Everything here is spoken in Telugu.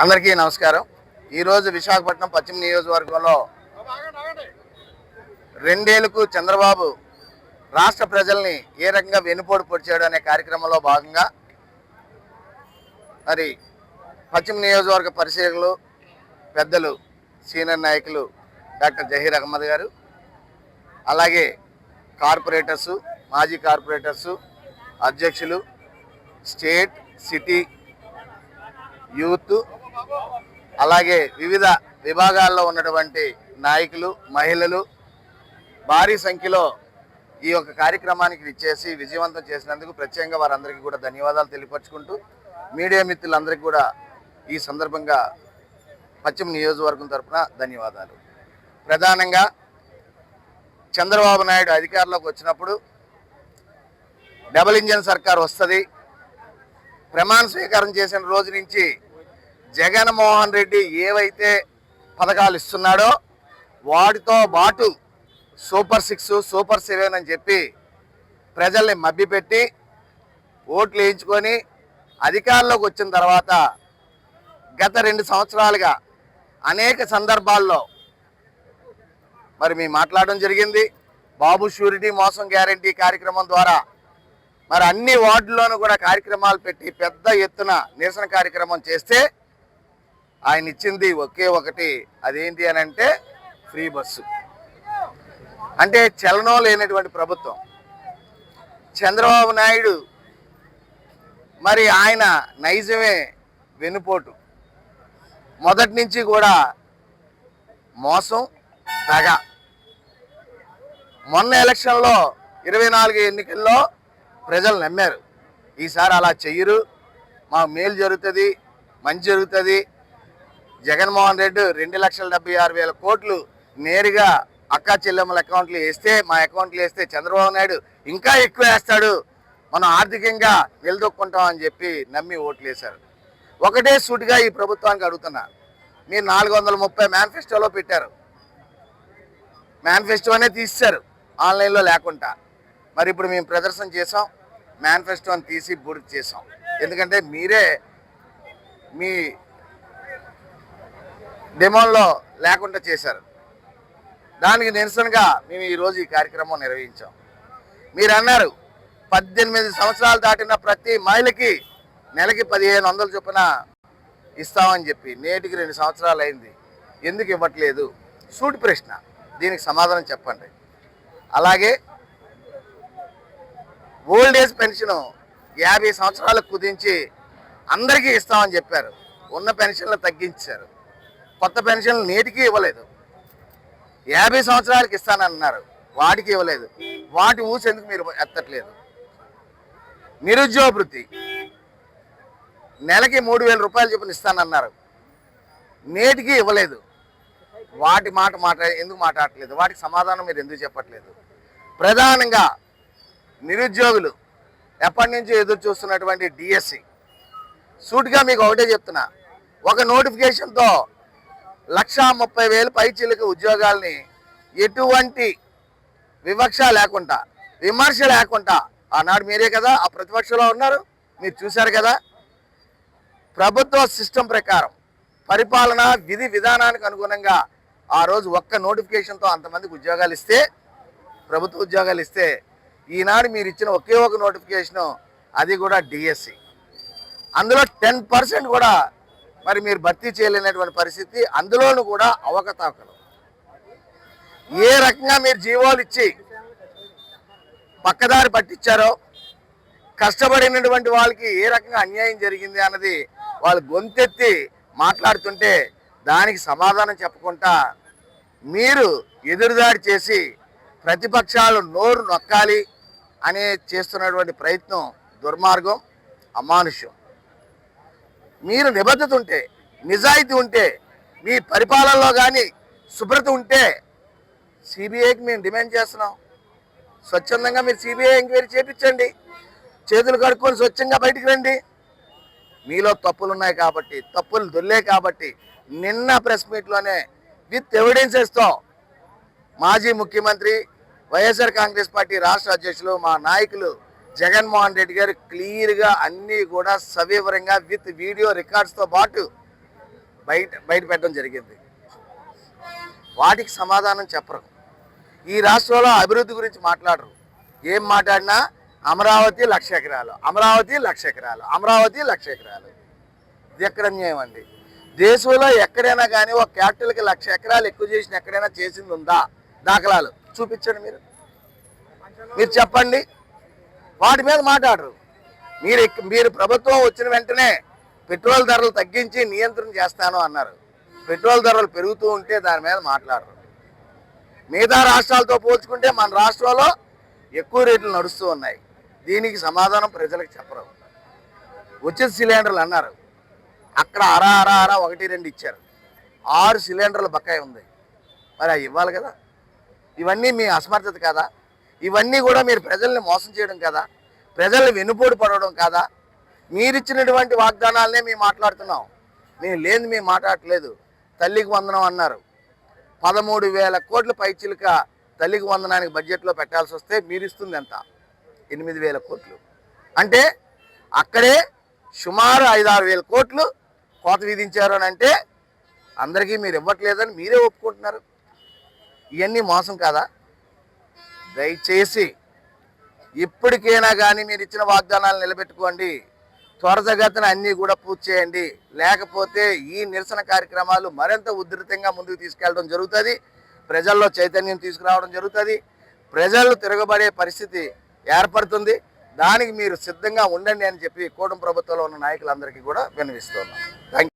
అందరికీ నమస్కారం. ఈరోజు విశాఖపట్నం పశ్చిమ నియోజకవర్గంలో 2 ఏళ్లకు చంద్రబాబు రాష్ట్ర ప్రజల్ని ఏ రకంగా వెన్నుపోటు పొడిచాడు అనే కార్యక్రమంలో భాగంగా మరి పశ్చిమ నియోజకవర్గ పరిశీలకులు పెద్దలు సీనియర్ నాయకులు డాక్టర్ జహీర్ అహ్మద్ గారు, అలాగే కార్పొరేటర్సు, మాజీ కార్పొరేటర్సు, అధ్యక్షులు, స్టేట్, సిటీ, యూత్, అలాగే వివిధ విభాగాల్లో ఉన్నటువంటి నాయకులు, మహిళలు భారీ సంఖ్యలో ఈ యొక్క కార్యక్రమానికి విచ్చేసి విజయవంతం చేసినందుకు ప్రత్యేకంగా వారందరికీ కూడా ధన్యవాదాలు తెలియపరుచుకుంటూ, మీడియా మిత్రులందరికీ కూడా ఈ సందర్భంగా పశ్చిమ నియోజకవర్గం తరఫున ధన్యవాదాలు. ప్రధానంగా చంద్రబాబు నాయుడు అధికారంలోకి వచ్చినప్పుడు డబుల్ ఇంజన్ సర్కార్ వస్తుంది, ప్రమాణ స్వీకారం చేసిన రోజు నుంచి జగన్మోహన్ రెడ్డి ఏవైతే పథకాలు ఇస్తున్నాడో వాటితో పాటు సూపర్ 6, సూపర్ 7 అని చెప్పి ప్రజల్ని మభ్యపెట్టి ఓట్లు వేయించుకొని అధికారంలోకి వచ్చిన తర్వాత గత 2 సంవత్సరాలుగా అనేక సందర్భాల్లో మరి మేము మాట్లాడడం జరిగింది. బాబు షూరిటీ మోసం గ్యారంటీ కార్యక్రమం ద్వారా మరి అన్ని వార్డుల్లోనూ కూడా కార్యక్రమాలు పెట్టి పెద్ద ఎత్తున నిరసన కార్యక్రమం చేస్తే ఆయన ఇచ్చింది ఒకే ఒకటి, అదేంటి అని అంటే ఫ్రీ బస్సు. అంటే చలనం లేనటువంటి ప్రభుత్వం. చంద్రబాబు నాయుడు మరి ఆయన నైజమే వెన్నుపోటు. మొదటి నుంచి కూడా మోసం, దగ. మొన్న ఎలక్షన్లో 24 ఎన్నికల్లో ప్రజలు నమ్మారు, ఈసారి అలా చెయ్యరు, మా మేలు జరుగుతుంది, మంచి జరుగుతుంది. జగన్మోహన్ రెడ్డి 2,76,000 కోట్లు నేరుగా అక్కా చెల్లెమ్మల అకౌంట్లు వేస్తే, మా అకౌంట్లు వేస్తే చంద్రబాబు నాయుడు ఇంకా ఎక్కువ వేస్తాడు, మనం ఆర్థికంగా నిలదొక్కుంటామని చెప్పి నమ్మి ఓట్లు వేశారు. ఒకటే సూటిగా ఈ ప్రభుత్వానికి అడుగుతున్నా, మీరు 430 మేనిఫెస్టోలో పెట్టారు, మేనిఫెస్టోనే తీశారు ఆన్లైన్లో లేకుండా. మరి ఇప్పుడు మేము ప్రదర్శన చేసాం, మేనిఫెస్టోని తీసి బూడిద చేసాం. ఎందుకంటే మీరే మీ డెమోల్లో లేకుండా చేశారు. దానికి నిరసనగా మేము ఈరోజు ఈ కార్యక్రమం నిర్వహించాం. మీరు అన్నారు 18 సంవత్సరాలు దాటిన ప్రతి మహిళకి నెలకి 1,500 చొప్పున ఇస్తామని చెప్పి నేటికి 2 సంవత్సరాలు అయింది, ఎందుకు ఇవ్వట్లేదు? సూటి ప్రశ్న, దీనికి సమాధానం చెప్పండి. అలాగే ఓల్డ్ ఏజ్ పెన్షన్ 50 సంవత్సరాలకు కుదించి అందరికీ ఇస్తామని చెప్పారు, ఉన్న పెన్షన్లు తగ్గించారు, కొత్త పెన్షన్లు నేటికి ఇవ్వలేదు. 50 సంవత్సరాలకి ఇస్తానన్నారు, వాటికి ఇవ్వలేదు. వాటి ఊసి ఎందుకు మీరు ఎత్తట్లేదు? నిరుద్యోగ వృత్తి నెలకి 3,000 రూపాయలు చొప్పున ఇస్తానన్నారు, నేటికి ఇవ్వలేదు. వాటి మాట ఎందుకు మాట్లాడట్లేదు? వాటికి సమాధానం మీరు ఎందుకు చెప్పట్లేదు? ప్రధానంగా నిరుద్యోగులు ఎప్పటి నుంచో ఎదురు చూస్తున్నటువంటి డిఎస్సి, సూటిగా మీకు ఒకటే చెప్తున్నా, ఒక నోటిఫికేషన్తో 1,30,000 పైచీలకు ఉద్యోగాల్ని ఎటువంటి వివక్ష లేకుండా, విమర్శ లేకుండా, ఆనాడు మీరే కదా ఆ ప్రతిపక్షంలో ఉన్నారు, మీరు చూశారు కదా, ప్రభుత్వ సిస్టమ్ ప్రకారం పరిపాలన విధి విధానానికి అనుగుణంగా ఆ రోజు ఒక్క నోటిఫికేషన్తో అంతమందికి ఉద్యోగాలు ఇస్తే, ప్రభుత్వ ఉద్యోగాలు ఇస్తే, ఈనాడు మీరు ఇచ్చిన ఒకే ఒక నోటిఫికేషను, అది కూడా డిఎస్సి, అందులో 10% కూడా మరి మీరు భర్తీ చేయలేనటువంటి పరిస్థితి, అందులోనూ కూడా అవకతవకలు. ఏ రకంగా మీరు జీవోలు ఇచ్చి పక్కదారి పట్టించారో, కష్టపడినటువంటి వాళ్ళకి ఏ రకంగా అన్యాయం జరిగింది అన్నది వాళ్ళు గొంతెత్తి మాట్లాడుతుంటే దానికి సమాధానం చెప్పకుండా మీరు ఎదురుదాడి చేసి ప్రతిపక్షాలు నోరు నొక్కాలి అనే చేస్తున్నటువంటి ప్రయత్నం దుర్మార్గం, అమానుష్యం. మీరు నిబద్ధత ఉంటే, నిజాయితీ ఉంటే, మీ పరిపాలనలో కానీ శుభ్రత ఉంటే సిబిఐకి మేము డిమాండ్ చేస్తున్నాం. స్వచ్ఛందంగా మీరు సిబిఐ ఎంక్వైరీ చేయించండి, చేతులు కడుక్కొని స్వచ్ఛంగా బయటికి రండి. మీలో తప్పులు ఉన్నాయి కాబట్టి, తప్పులు దొల్లే కాబట్టి నిన్న ప్రెస్ మీట్లోనే విత్ ఎవిడెన్సెస్తో మాజీ ముఖ్యమంత్రి, వైఎస్ఆర్ కాంగ్రెస్ పార్టీ రాష్ట్ర అధ్యక్షులు, మా నాయకులు జగన్మోహన్ రెడ్డి గారు క్లియర్గా అన్నీ కూడా సవివరంగా విత్ వీడియో రికార్డ్స్తో పాటు బయట పెట్టడం జరిగింది. వాటికి సమాధానం చెప్పరు. ఈ రాష్ట్రంలో అభివృద్ధి గురించి మాట్లాడరు. ఏం మాట్లాడినా అమరావతి 1,00,000 ఎకరాలు, అమరావతి 1,00,000 ఎకరాలు, అమరావతి 1,00,000 ఎకరాలు. ఇది ఎక్కడ న్యాయం అండి? దేశంలో ఎక్కడైనా కానీ ఒక క్యాపిటల్కి 1,00,000 ఎకరాలు ఎక్కువ చేసిన ఎక్కడైనా చేసింది ఉందా? దాఖలాలు చూపించండి. మీరు చెప్పండి. వాటి మీద మాట్లాడరు. మీరు ప్రభుత్వం వచ్చిన వెంటనే పెట్రోల్ ధరలు తగ్గించి నియంత్రణ చేస్తాను అన్నారు. పెట్రోల్ ధరలు పెరుగుతూ ఉంటే దాని మీద మాట్లాడరు. మిగతా రాష్ట్రాలతో పోల్చుకుంటే మన రాష్ట్రంలో ఎక్కువ రేట్లు నడుస్తూ ఉన్నాయి. దీనికి సమాధానం ప్రజలకు చెప్పరు. ఉచిత సిలిండర్లు అన్నారు, అక్కడ అరా 1, 2 ఇచ్చారు. 6 సిలిండర్లు బకాయి ఉంది. మరి అవి ఇవ్వాలి కదా. ఇవన్నీ మీ అసమర్థత కదా. ఇవన్నీ కూడా మీరు ప్రజల్ని మోసం చేయడం కదా, ప్రజల్ని వెన్నుపోటు పడవడం కదా. మీరిచ్చినటువంటి వాగ్దానాలనే మేము మాట్లాడుతున్నాం. మేము లేని మేము మాట్లాడట్లేదు. తల్లికి వందనం అన్నారు, 13,000 కోట్ల పైచిలుక తల్లికి వందనానికి బడ్జెట్లో పెట్టాల్సి వస్తే మీరు ఇస్తుంది ఎంత? 8,000 కోట్లు. అంటే అక్కడే సుమారు 5-6 కోట్లు కోత విధించారు అని అంటే అందరికీ మీరు ఇవ్వట్లేదని మీరే ఒప్పుకుంటున్నారు. ఇవన్నీ మోసం కాదా? దయచేసి ఇప్పటికైనా కానీ మీరు ఇచ్చిన వాగ్దానాలు నిలబెట్టుకోండి. త్వరితగతిన అన్నీ కూడా పూర్తి చేయండి. లేకపోతే ఈ నిరసన కార్యక్రమాలు మరింత ఉధృతంగా ముందుకు తీసుకెళ్ళడం జరుగుతుంది. ప్రజల్లో చైతన్యం తీసుకురావడం జరుగుతుంది. ప్రజలు తిరగబడే పరిస్థితి ఏర్పడుతుంది. దానికి మీరు సిద్ధంగా ఉండండి అని చెప్పి కూటమి ప్రభుత్వంలో ఉన్న నాయకులందరికీ కూడా విన్నవిస్తున్నాం. Thank you.